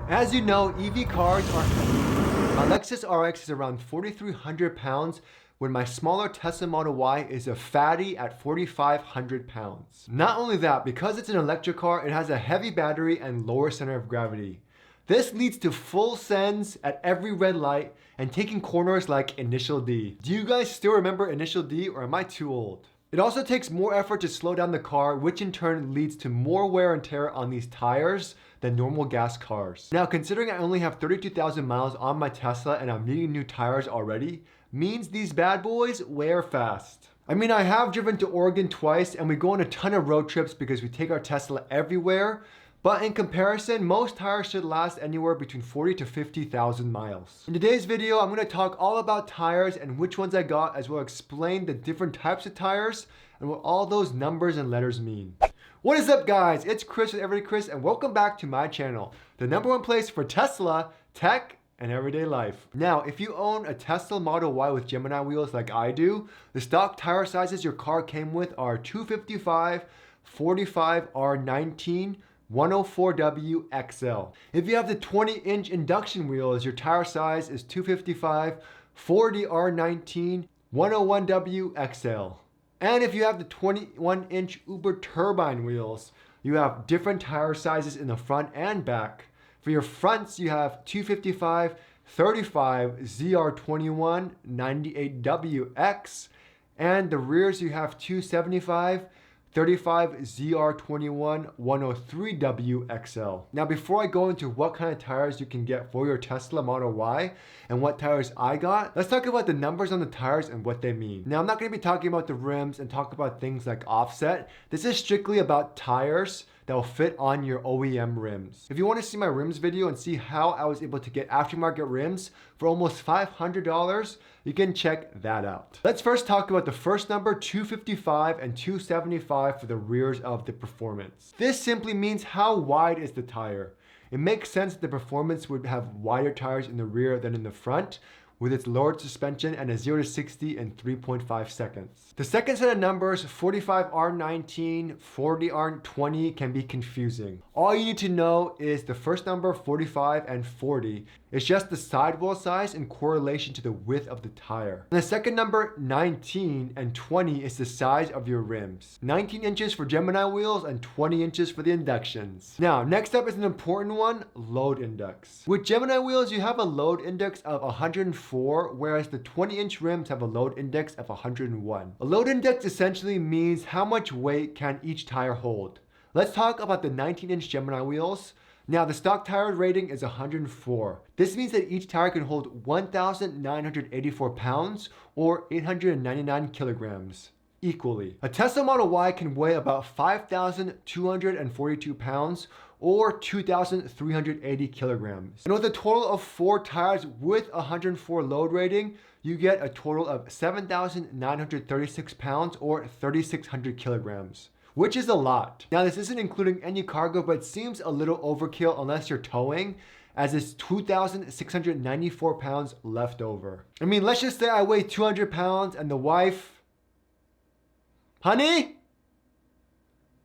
As you know, EV cars are heavy. My Lexus RX is around 4,300 pounds when my smaller Tesla Model Y is a fatty at 4,500 pounds. Not only that, because it's an electric car, it has a heavy battery and lower center of gravity. This leads to full sends at every red light and taking corners like Initial D. Do you guys still remember Initial D, or am I too old? It also takes more effort to slow down the car, which in turn leads to more wear and tear on these tires than normal gas cars. Now, considering I only have 32,000 miles on my Tesla and I'm needing new tires already, means these bad boys wear fast. I mean, I have driven to Oregon twice and we go on a ton of road trips because we take our Tesla everywhere. But in comparison, most tires should last anywhere between 40 to 50,000 miles. In today's video, I'm going to talk all about tires and which ones I got, as well as explain the different types of tires and what all those numbers and letters mean. What is up, guys? It's Chris with Everydaychris, and welcome back to my channel, the #1 place for Tesla, tech, and everyday life. Now, if you own a Tesla Model Y with Gemini wheels like I do, the stock tire sizes your car came with are 255, 45 R19, 104W XL. If you have the 20-inch induction wheels, your tire size is 255, 40 R19, 101W XL. And if you have the 21-inch Uber turbine wheels, you have different tire sizes in the front and back. For your fronts, you have 255, 35 ZR21, 98WX, and the rears you have 275, 35 ZR21 103WXL. Now, before I go into what kind of tires you can get for your Tesla Model Y and what tires I got, let's talk about the numbers on the tires and what they mean. Now, I'm not going to be talking about the rims and talk about things like offset. This is strictly about tires that will fit on your OEM rims. If you want to see my rims video and see how I was able to get aftermarket rims for almost $500, you can check that out. Let's first talk about the first number, 255 and 275 for the rears of the Performance. This simply means how wide is the tire. It makes sense that the Performance would have wider tires in the rear than in the front, with its lowered suspension and a 0 to 60 in 3.5 seconds. The second set of numbers, 45 R19, 40 R20, can be confusing. All you need to know is the first number, 45 and 40, is just the sidewall size in correlation to the width of the tire. And the second number, 19 and 20, is the size of your rims. 19 inches for Gemini wheels and 20 inches for the inductions. Now, next up is an important one, load index. With Gemini wheels, you have a load index of 104, whereas the 20-inch rims have a load index of 101. A load index essentially means how much weight can each tire hold. Let's talk about the 19-inch Gemini wheels. Now, the stock tire rating is 104. This means that each tire can hold 1,984 pounds or 899 kilograms equally. A Tesla Model Y can weigh about 5,242 pounds or 2,380 kilograms. And with a total of 4 tires with 104 load rating, you get a total of 7,936 pounds or 3,600 kilograms. Which is a lot. Now, this isn't including any cargo, but it seems a little overkill unless you're towing, as it's 2,694 pounds left over. I mean, let's just say I weigh 200 pounds and the wife, honey,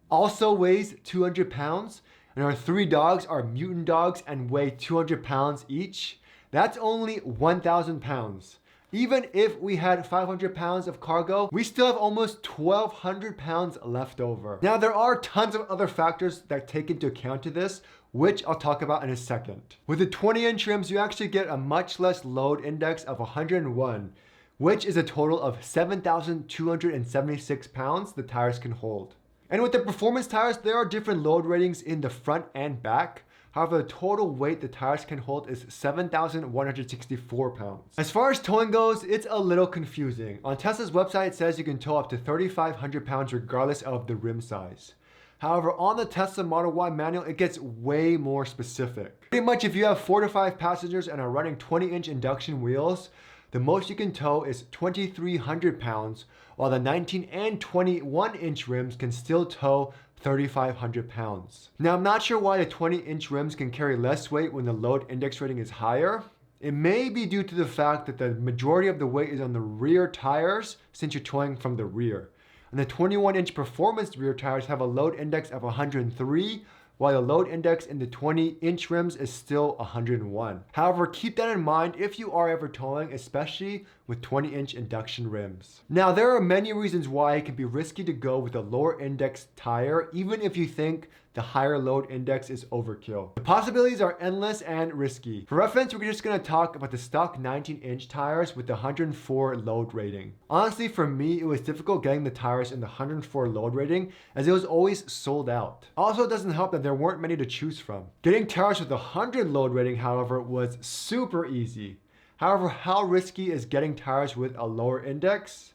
also weighs 200 pounds, and our 3 dogs are mutant dogs and weigh 200 pounds each. That's only 1,000 pounds. Even if we had 500 pounds of cargo, we still have almost 1,200 pounds left over. Now, there are tons of other factors that take into account to this, which I'll talk about in a second. With the 20-inch rims, you actually get a much less load index of 101, which is a total of 7,276 pounds the tires can hold. And with the Performance tires, there are different load ratings in the front and back. However, the total weight the tires can hold is 7,164 pounds. As far as towing goes, it's a little confusing. On Tesla's website, it says you can tow up to 3,500 pounds regardless of the rim size. However, on the Tesla Model Y manual, it gets way more specific. Pretty much if you have 4 to 5 passengers and are running 20-inch induction wheels, the most you can tow is 2,300 pounds, while the 19 and 21-inch rims can still tow 3,500 pounds. Now, I'm not sure why the 20-inch rims can carry less weight when the load index rating is higher. It may be due to the fact that the majority of the weight is on the rear tires since you're towing from the rear. And the 21-inch Performance rear tires have a load index of 103 while the load index in the 20-inch rims is still 101. However, keep that in mind if you are ever towing, especially with 20-inch induction rims. Now, there are many reasons why it can be risky to go with a lower index tire, even if you think the higher load index is overkill. The possibilities are endless and risky. For reference, we're just going to talk about the stock 19-inch tires with the 104 load rating. Honestly, for me, it was difficult getting the tires in the 104 load rating as it was always sold out. Also, it doesn't help that there weren't many to choose from. Getting tires with a 100 load rating, however, was super easy. However, how risky is getting tires with a lower index?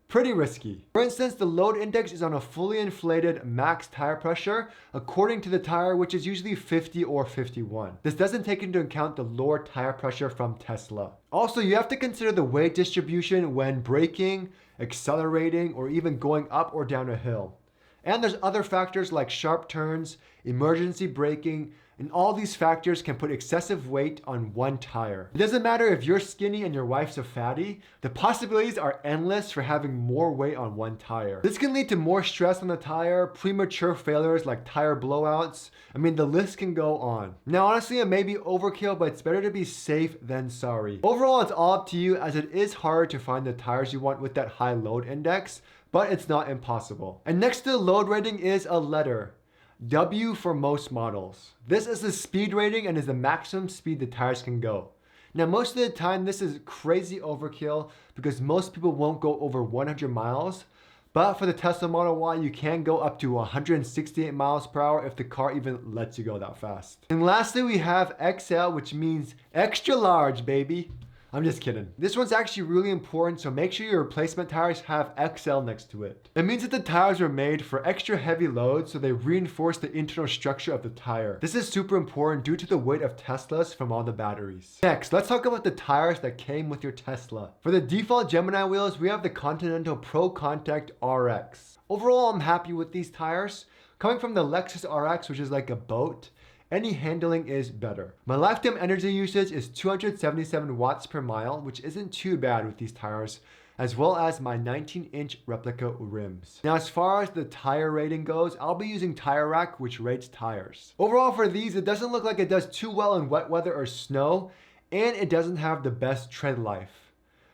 Pretty risky. For instance, the load index is on a fully inflated max tire pressure according to the tire, which is usually 50 or 51. This doesn't take into account the lower tire pressure from Tesla. Also, you have to consider the weight distribution when braking, accelerating, or even going up or down a hill. And there's other factors like sharp turns, emergency braking, and all these factors can put excessive weight on one tire. It doesn't matter if you're skinny and your wife's a fatty, the possibilities are endless for having more weight on one tire. This can lead to more stress on the tire, premature failures like tire blowouts. I mean, the list can go on. Now, honestly, it may be overkill, but it's better to be safe than sorry. Overall, it's all up to you as it is hard to find the tires you want with that high load index, but it's not impossible. And next to the load rating is a letter. W for most models. This is the speed rating and is the maximum speed the tires can go. Now, most of the time, this is crazy overkill because most people won't go over 100 miles. But for the Tesla Model Y, you can go up to 168 miles per hour if the car even lets you go that fast. And lastly, we have XL, which means extra large, baby. I'm just kidding. This one's actually really important, so make sure your replacement tires have XL next to it. It means that the tires are made for extra heavy loads, so they reinforce the internal structure of the tire. This is super important due to the weight of Teslas from all the batteries. Next, let's talk about the tires that came with your Tesla. For the default Gemini wheels, we have the Continental ProContact RX. Overall, I'm happy with these tires. Coming from the Lexus RX, which is like a boat, any handling is better. My lifetime energy usage is 277 watts per mile, which isn't too bad with these tires, as well as my 19-inch replica rims. Now, as far as the tire rating goes, I'll be using Tire Rack, which rates tires. Overall for these, it doesn't look like it does too well in wet weather or snow, and it doesn't have the best tread life.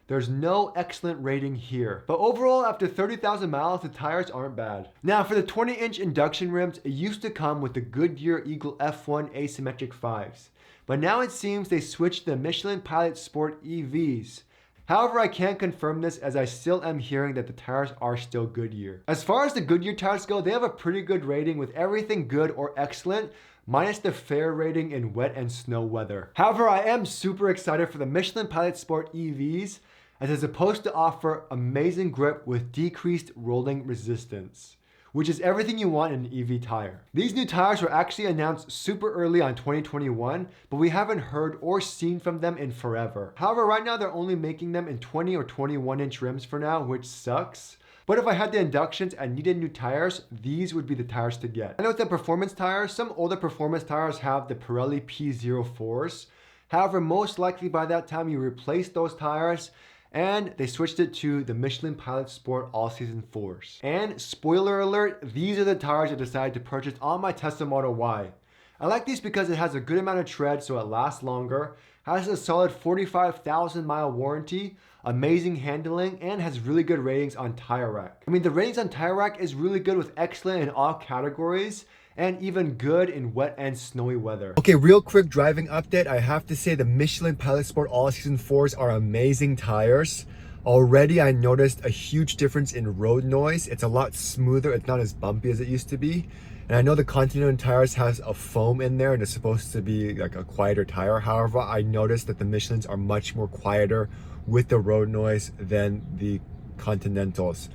There's no excellent rating here. But overall, after 30,000 miles, the tires aren't bad. Now, for the 20-inch induction rims, it used to come with the Goodyear Eagle F1 asymmetric 5s. But now it seems they switched the Michelin Pilot Sport EVs. However, I can't confirm this as I still am hearing that the tires are still Goodyear. As far as the Goodyear tires go, they have a pretty good rating with everything good or excellent, minus the fair rating in wet and snow weather. However, I am super excited for the Michelin Pilot Sport EVs, as it's supposed to offer amazing grip with decreased rolling resistance, which is everything you want in an EV tire. These new tires were actually announced super early on 2021, but we haven't heard or seen from them in forever. However, right now they're only making them in 20 or 21-inch rims for now, which sucks. But if I had the inductions and needed new tires, these would be the tires to get. I know with the performance tires, some older performance tires have the Pirelli P04s. However, most likely by that time you replace those tires and they switched it to the Michelin Pilot Sport All-Season 4s. And spoiler alert, these are the tires I decided to purchase on my Tesla Model Y. I like these because it has a good amount of tread so it lasts longer, has a solid 45,000 mile warranty, amazing handling, and has really good ratings on Tire Rack. I mean, the ratings on Tire Rack is really good with excellent in all categories, and even good in wet and snowy weather. Okay, real quick driving update. I have to say the Michelin Pilot Sport All-Season 4s are amazing tires. Already I noticed a huge difference in road noise. It's a lot smoother. It's not as bumpy as it used to be. And I know the Continental tires has a foam in there and it's supposed to be like a quieter tire. However, I noticed that the Michelins are much more quieter with the road noise than the Continentals.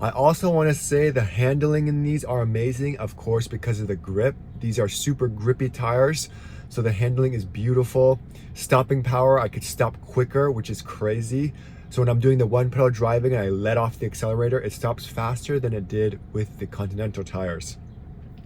I also want to say the handling in these are amazing, of course, because of the grip. These are super grippy tires, so the handling is beautiful. Stopping power, I could stop quicker, which is crazy. So when I'm doing the one pedal driving and I let off the accelerator, it stops faster than it did with the Continental tires.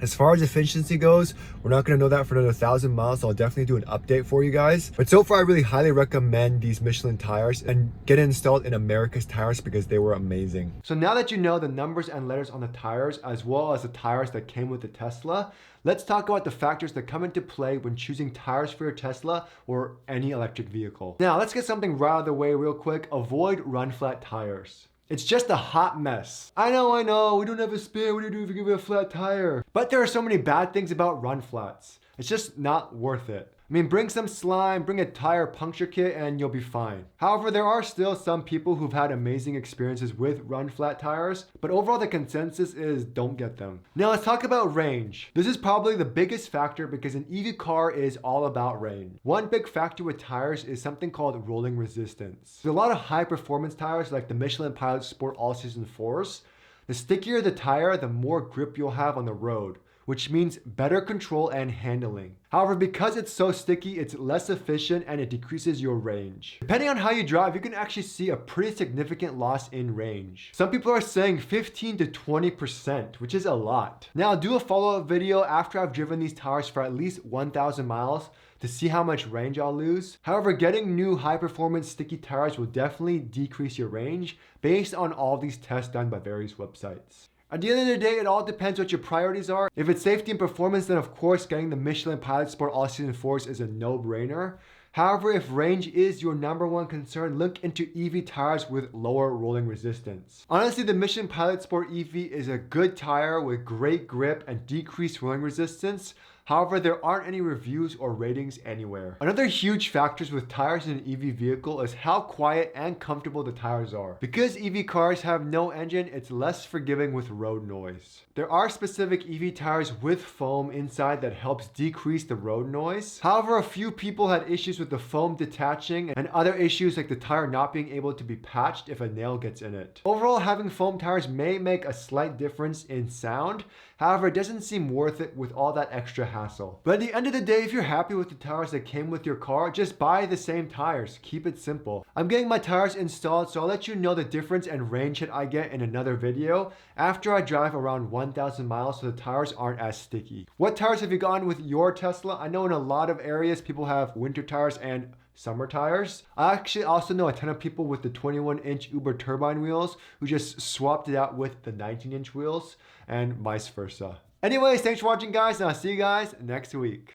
As far as efficiency goes, we're not going to know that for another 1,000 miles, so I'll definitely do an update for you guys. But so far, I really highly recommend these Michelin tires and get it installed in America's tires because they were amazing. So now that you know the numbers and letters on the tires, as well as the tires that came with the Tesla, let's talk about the factors that come into play when choosing tires for your Tesla or any electric vehicle. Now, let's get something right out of the way real quick. Avoid run flat tires. It's just a hot mess. I know, we don't have a spare, what do you do if you give it a flat tire? But there are so many bad things about run flats. It's just not worth it. I mean, bring some slime, bring a tire puncture kit, and you'll be fine. However, there are still some people who've had amazing experiences with run flat tires, but overall the consensus is don't get them. Now let's talk about range. This is probably the biggest factor because an EV car is all about range. One big factor with tires is something called rolling resistance. There's a lot of high performance tires like the Michelin Pilot Sport All Season 4s. The stickier the tire, the more grip you'll have on the road, which means better control and handling. However, because it's so sticky, it's less efficient and it decreases your range. Depending on how you drive, you can actually see a pretty significant loss in range. Some people are saying 15 to 20%, which is a lot. Now, I'll do a follow-up video after I've driven these tires for at least 1,000 miles to see how much range I'll lose. However, getting new high-performance sticky tires will definitely decrease your range based on all these tests done by various websites. At the end of the day, it all depends what your priorities are. If it's safety and performance, then of course getting the Michelin Pilot Sport All Season 4s is a no-brainer. However, if range is your number one concern, look into EV tires with lower rolling resistance. Honestly, the Michelin Pilot Sport EV is a good tire with great grip and decreased rolling resistance. However, there aren't any reviews or ratings anywhere. Another huge factor with tires in an EV vehicle is how quiet and comfortable the tires are. Because EV cars have no engine, it's less forgiving with road noise. There are specific EV tires with foam inside that helps decrease the road noise. However, a few people had issues with the foam detaching and other issues like the tire not being able to be patched if a nail gets in it. Overall, having foam tires may make a slight difference in sound. However, it doesn't seem worth it with all that extra hassle. But at the end of the day, if you're happy with the tires that came with your car, just buy the same tires. Keep it simple. I'm getting my tires installed, so I'll let you know the difference and range that I get in another video after I drive around 1,000 miles so the tires aren't as sticky. What tires have you gotten with your Tesla? I know in a lot of areas people have winter tires and summer tires. I actually also know a ton of people with the 21-inch Uber turbine wheels who just swapped it out with the 19-inch wheels and vice versa. Anyways, thanks for watching guys, and I'll see you guys next week.